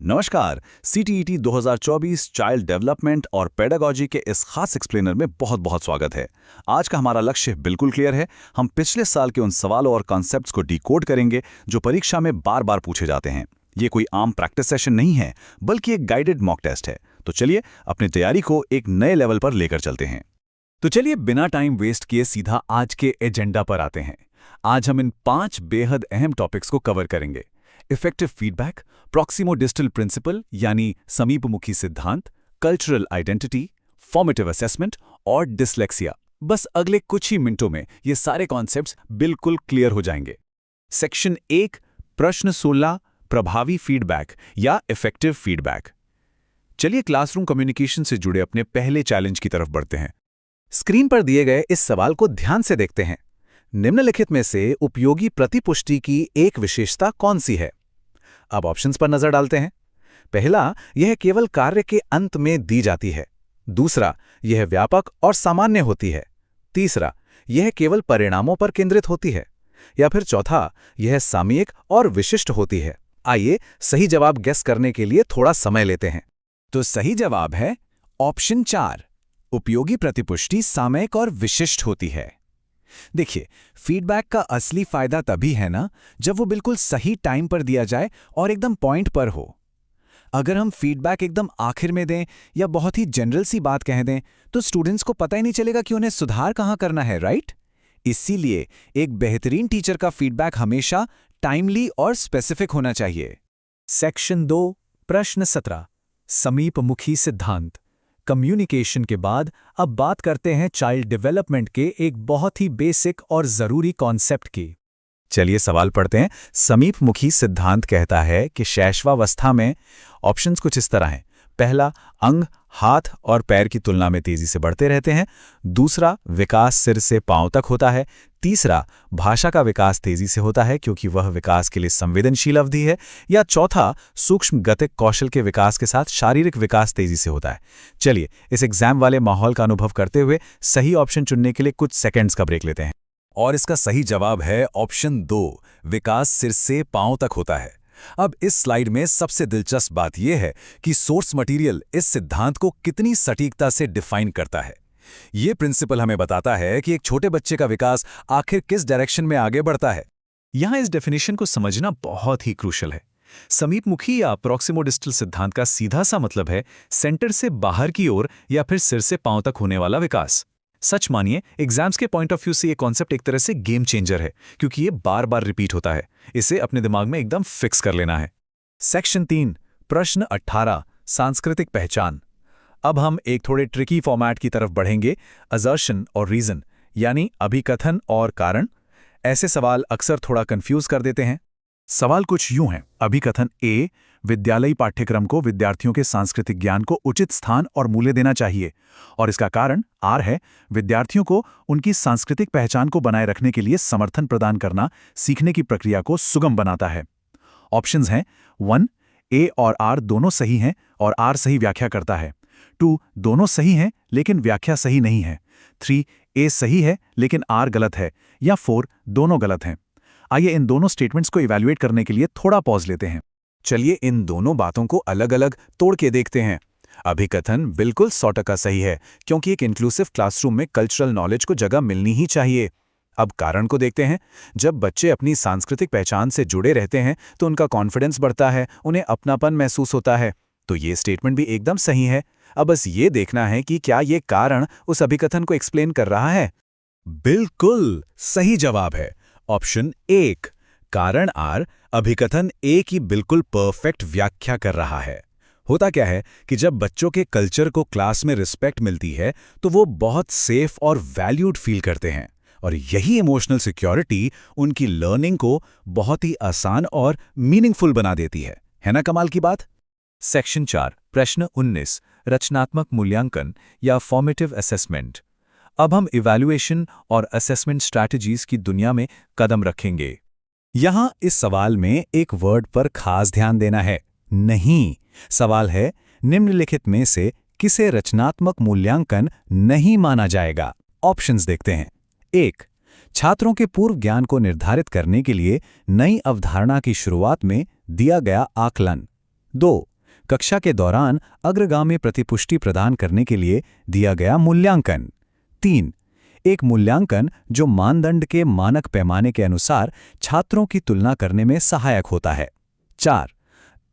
नमस्कार। CTET 2024 child development और pedagogy के इस खास एक्सप्लेनर में बहुत बहुत स्वागत है। आज का हमारा लक्ष्य बिल्कुल क्लियर है। हम पिछले साल के उन सवालों और कॉन्सेप्ट्स को डिकोड करेंगे जो परीक्षा में बार बार पूछे जाते हैं। ये कोई आम प्रैक्टिस सेशन नहीं है, बल्कि एक गाइडेड मॉक टेस्ट है। तो चलिए अपनी तैयारी को एक नए लेवल पर लेकर चलते हैं। तो चलिए बिना टाइम वेस्ट किए सीधा आज के एजेंडा पर आते हैं। आज हम इन 5 बेहद अहम टॉपिक्स को कवर करेंगे। इफेक्टिव फीडबैक, प्रॉक्सिमो-डिस्टल प्रिंसिपल यानी समीपमुखी सिद्धांत, कल्चरल आइडेंटिटी, फॉर्मेटिव असेसमेंट और डिसलेक्सिया। बस अगले कुछ ही मिनटों में ये सारे कॉन्सेप्ट्स बिल्कुल क्लियर हो जाएंगे। सेक्शन 1, प्रश्न 16, प्रभावी फीडबैक या इफेक्टिव फीडबैक। चलिए क्लासरूम कम्युनिकेशन से जुड़े अपने पहले चैलेंज की तरफ बढ़ते हैं। स्क्रीन पर दिए गए इस सवाल को ध्यान से देखते हैं। निम्नलिखित में से उपयोगी प्रतिपुष्टि की एक विशेषता कौन सी है? अब ऑप्शंस पर नजर डालते हैं। पहला, यह केवल कार्य के अंत में दी जाती है। दूसरा, यह व्यापक और सामान्य होती है। तीसरा, यह केवल परिणामों पर केंद्रित होती है। या फिर चौथा, यह सामयिक और विशिष्ट होती है। आइए सही जवाब गेस करने के लिए थोड़ा समय लेते हैं। तो सही जवाब है ऑप्शन 4, उपयोगी प्रतिपुष्टि सामयिक और विशिष्ट होती है। देखिए, फीडबैक का असली फायदा तभी है ना जब वो बिल्कुल सही टाइम पर दिया जाए और एकदम पॉइंट पर हो। अगर हम फीडबैक एकदम आखिर में दें या बहुत ही जनरल सी बात कह दें तो स्टूडेंट्स को पता ही नहीं चलेगा कि उन्हें सुधार कहाँ करना है, राइट? इसीलिए एक बेहतरीन टीचर का फीडबैक हमेशा टाइमली और स्पेसिफिक होना चाहिए। सेक्शन 2, प्रश्न 17, समीपमुखी सिद्धांत। कम्युनिकेशन के बाद अब बात करते हैं चाइल्ड डेवलपमेंट के एक बहुत ही बेसिक और जरूरी कॉन्सेप्ट की। चलिए सवाल पढ़ते हैं। समीपमुखी सिद्धांत कहता है कि शैशवावस्था में ऑप्शंस कुछ इस तरह हैं। पहला, अंग हाथ और पैर की तुलना में तेजी से बढ़ते रहते हैं। दूसरा, विकास सिर से पांव तक होता है। तीसरा, भाषा का विकास तेजी से होता है क्योंकि वह विकास के लिए संवेदनशील अवधि है। या चौथा, सूक्ष्म गतिक कौशल के विकास के साथ शारीरिक विकास तेजी से होता है। चलिए इस एग्जाम वाले माहौल का अनुभव करते हुए सही ऑप्शन चुनने के लिए कुछ सेकंड्स का ब्रेक लेते हैं। और इसका सही जवाब है ऑप्शन 2, विकास सिर से पांव तक होता है। अब इस स्लाइड में सबसे दिलचस्प बात यह है कि सोर्स मटेरियल इस सिद्धांत को कितनी सटीकता से डिफाइन करता है। यह प्रिंसिपल हमें बताता है कि एक छोटे बच्चे का विकास आखिर किस डायरेक्शन में आगे बढ़ता है। यहां इस डेफिनेशन को समझना बहुत ही क्रूशल है। समीपमुखी या प्रॉक्सिमो-डिस्टल सिद्धांत का सीधा सा मतलब है सेंटर से बाहर की ओर या फिर सिर से पांव तक होने वाला विकास। सच मानिए, एग्जाम्स के पॉइंट ऑफ व्यू से ये कॉन्सेप्ट एक तरह से गेम चेंजर है क्योंकि ये बार बार रिपीट होता है। इसे अपने दिमाग में एकदम फिक्स कर लेना है। सेक्शन 3, प्रश्न 18, सांस्कृतिक पहचान। अब हम एक थोड़े ट्रिकी फॉर्मेट की तरफ बढ़ेंगे, असर्शन और रीजन यानी अभिकथन और कारण। ऐसे सवाल अक्सर थोड़ा कंफ्यूज कर देते हैं। सवाल कुछ यूं है। अभिकथन ए, विद्यालयी पाठ्यक्रम को विद्यार्थियों के सांस्कृतिक ज्ञान को उचित स्थान और मूल्य देना चाहिए। और इसका कारण आर है, विद्यार्थियों को उनकी सांस्कृतिक पहचान को बनाए रखने के लिए समर्थन प्रदान करना सीखने की प्रक्रिया को सुगम बनाता है। ऑप्शंस हैं 1, ए और आर दोनों सही हैं और आर सही व्याख्या करता है। 2, दोनों सही हैं लेकिन व्याख्या सही नहीं है। 3, ए सही है लेकिन आर गलत है। या 4, दोनों गलत हैं। आइए इन दोनों स्टेटमेंट्स को इवैल्यूएट करने के लिए थोड़ा पॉज लेते हैं। चलिए इन दोनों बातों को अलग अलग तोड़ के देखते हैं। अभिकथन बिल्कुल 100% सही है क्योंकि एक इंक्लूसिव क्लासरूम में कल्चरल नॉलेज को जगह मिलनी ही चाहिए। अब कारण को देखते हैं। जब बच्चे अपनी सांस्कृतिक पहचान से जुड़े रहते हैं तो उनका कॉन्फिडेंस बढ़ता है, उन्हें अपनापन महसूस होता है। तो ये स्टेटमेंट भी एकदम सही है। अब बस ये देखना है कि क्या ये कारण उस अभिकथन को एक्सप्लेन कर रहा है। बिल्कुल सही जवाब है ऑप्शन 1, कारण आर अभिकथन ए की बिल्कुल परफेक्ट व्याख्या कर रहा है। होता क्या है कि जब बच्चों के कल्चर को क्लास में रिस्पेक्ट मिलती है तो वो बहुत सेफ और वैल्यूड फील करते हैं और यही इमोशनल सिक्योरिटी उनकी लर्निंग को बहुत ही आसान और मीनिंगफुल बना देती है ना कमाल की बात? सेक्शन 4, प्रश्न 19, रचनात्मक मूल्यांकन या फॉर्मेटिव असेसमेंट। अब हम इवैल्यूएशन और असेसमेंट स्ट्रैटेजीज की दुनिया में कदम रखेंगे। यहां इस सवाल में एक वर्ड पर खास ध्यान देना है। नहीं, सवाल है निम्नलिखित में से किसे रचनात्मक मूल्यांकन नहीं माना जाएगा। ऑप्शंस देखते हैं। 1, छात्रों के पूर्व ज्ञान को निर्धारित करने के लिए नई अवधारणा की शुरुआत में दिया गया आकलन। 2, कक्षा के दौरान अग्रगामी प्रतिपुष्टि प्रदान करने के लिए दिया गया मूल्यांकन। 3. एक मूल्यांकन जो मानदंड के मानक पैमाने के अनुसार छात्रों की तुलना करने में सहायक होता है। 4.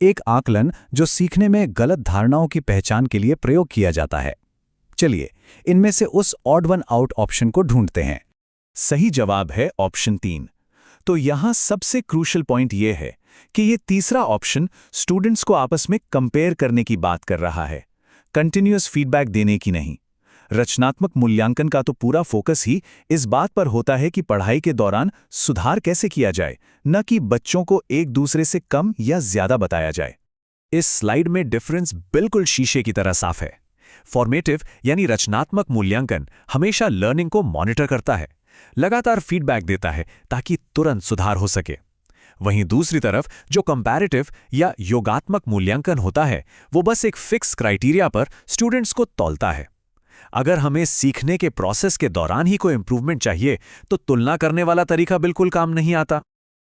एक आकलन जो सीखने में गलत धारणाओं की पहचान के लिए प्रयोग किया जाता है। चलिए, इनमें से उस ऑड वन आउट ऑप्शन को ढूंढते हैं। सही जवाब है ऑप्शन 3। तो यहां सबसे क्रूशियल पॉइंट यह है कि ये तीसरा ऑप्शन स्टूडेंट्स को आपस में कंपेयर करने की बात कर रहा है, कंटिन्यूअस फीडबैक देने की नहीं। रचनात्मक मूल्यांकन का तो पूरा फोकस ही इस बात पर होता है कि पढ़ाई के दौरान सुधार कैसे किया जाए, न कि बच्चों को एक दूसरे से कम या ज्यादा बताया जाए। इस स्लाइड में डिफरेंस बिल्कुल शीशे की तरह साफ है। फॉर्मेटिव यानी रचनात्मक मूल्यांकन हमेशा लर्निंग को मॉनिटर करता है, लगातार फीडबैक देता है ताकि तुरंत सुधार हो सके। वहीं दूसरी तरफ जो कंपैरेटिव या योगात्मक मूल्यांकन होता है, वो बस एक फिक्स क्राइटेरिया पर स्टूडेंट्स को तौलता है। अगर हमें सीखने के प्रोसेस के दौरान ही कोई इंप्रूवमेंट चाहिए तो तुलना करने वाला तरीका बिल्कुल काम नहीं आता।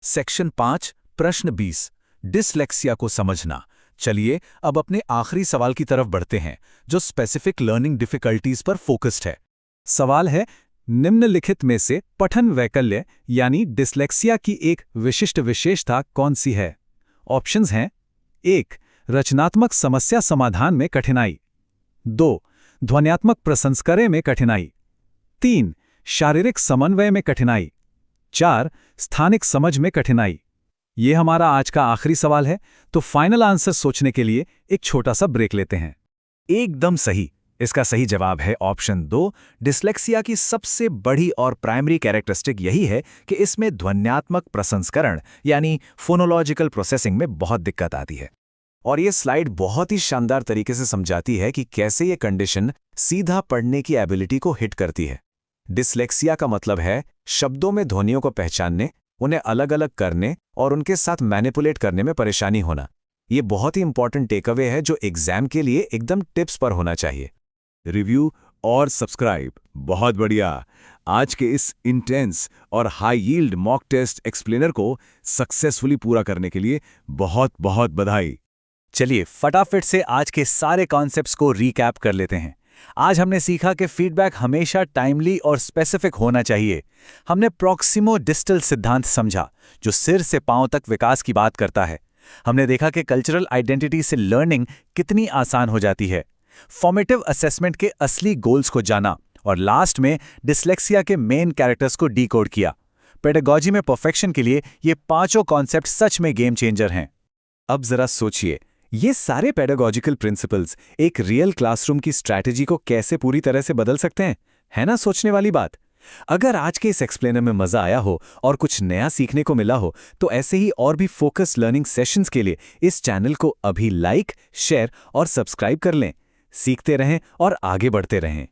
सेक्शन 5 प्रश्न 20 डिसलेक्सिया को समझना। चलिए अब अपने आखिरी सवाल की तरफ बढ़ते हैं, जो स्पेसिफिक लर्निंग डिफिकल्टीज पर फोकस्ड है। सवाल है, निम्नलिखित में से पठन वैकल्य यानी डिसलेक्सिया की एक विशिष्ट विशेषता कौन सी है? ऑप्शंस हैं: 1. रचनात्मक समस्या समाधान में कठिनाई। 2. ध्वन्यात्मक प्रसंस्करण में कठिनाई। 3. शारीरिक समन्वय में कठिनाई। 4. स्थानिक समझ में कठिनाई। ये हमारा आज का आखिरी सवाल है, तो फाइनल आंसर सोचने के लिए एक छोटा सा ब्रेक लेते हैं। एकदम सही। इसका सही जवाब है ऑप्शन 2। डिसलेक्सिया की सबसे बड़ी और प्राइमरी कैरेक्टरिस्टिक यही है कि इसमें ध्वन्यात्मक प्रसंस्करण यानी फोनोलॉजिकल प्रोसेसिंग में बहुत दिक्कत आती है। और ये स्लाइड बहुत ही शानदार तरीके से समझाती है कि कैसे ये कंडीशन सीधा पढ़ने की एबिलिटी को हिट करती है। डिसलेक्सिया का मतलब है शब्दों में ध्वनियों को पहचानने, उन्हें अलग अलग करने और उनके साथ मैनिपुलेट करने में परेशानी होना। ये बहुत ही इंपॉर्टेंट टेकअवे है जो एग्जाम के लिए एकदम टिप्स पर होना चाहिए। रिव्यू और सब्सक्राइब, बहुत बढ़िया। आज के इस इंटेंस और high yield mock test explainer को सक्सेसफुली पूरा करने के लिए बहुत बहुत बधाई। चलिए फटाफट से आज के सारे कॉन्सेप्ट्स को रीकैप कर लेते हैं। आज हमने सीखा कि फीडबैक हमेशा टाइमली और स्पेसिफिक होना चाहिए। हमने प्रॉक्सिमो डिस्टल सिद्धांत समझा, जो सिर से पांव तक विकास की बात करता है। हमने देखा कि कल्चरल आइडेंटिटी से लर्निंग कितनी आसान हो जाती है। फॉर्मेटिव असेसमेंट के असली गोल्स को जाना और लास्ट में डिसलेक्सिया के मेन कैरेक्टर्स को डीकोड किया। पेडागॉजी में परफेक्शन के लिए ये पांचों कॉन्सेप्ट सच में गेम चेंजर हैं। अब जरा सोचिए, ये सारे पेडागॉजिकल प्रिंसिपल्स एक रियल क्लासरूम की स्ट्रैटेजी को कैसे पूरी तरह से बदल सकते हैं? है ना सोचने वाली बात। अगर आज के इस एक्सप्लेनर में मजा आया हो और कुछ नया सीखने को मिला हो, तो ऐसे ही और भी फोकस लर्निंग सेशंस के लिए इस चैनल को अभी लाइक, शेयर और सब्सक्राइब कर लें। सीखते रहें और आगे बढ़ते रहें।